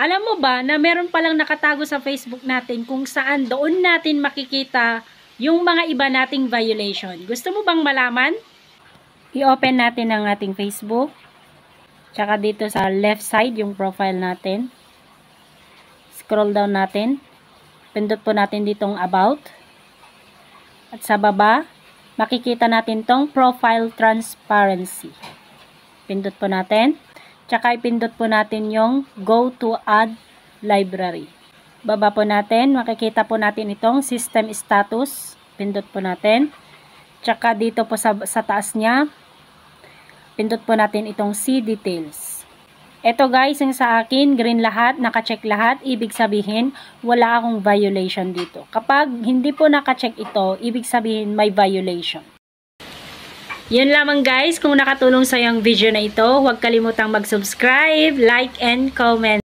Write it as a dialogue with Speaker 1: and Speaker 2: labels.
Speaker 1: Alam mo ba na meron palang nakatago sa Facebook natin kung saan doon natin makikita yung mga iba nating violation? Gusto mo bang malaman? I-open natin ang ating Facebook. Tsaka dito sa left side yung profile natin. Scroll down natin. Pindot po natin ditong about. At sa baba, makikita natin tong profile transparency. Pindot po natin. Tsaka ipindot po natin yung go to add library. Baba po natin, makikita po natin itong system status. Pindot po natin. Tsaka dito po sa taas niya, pindot po natin itong see details. Ito guys, yung sa akin, green lahat, naka-check lahat, ibig sabihin, wala akong violation dito. Kapag hindi po naka-check ito, ibig sabihin may violation. Yun lamang guys, kung nakatulong sa yung video na ito, huwag kalimutang mag-subscribe, like, and comment.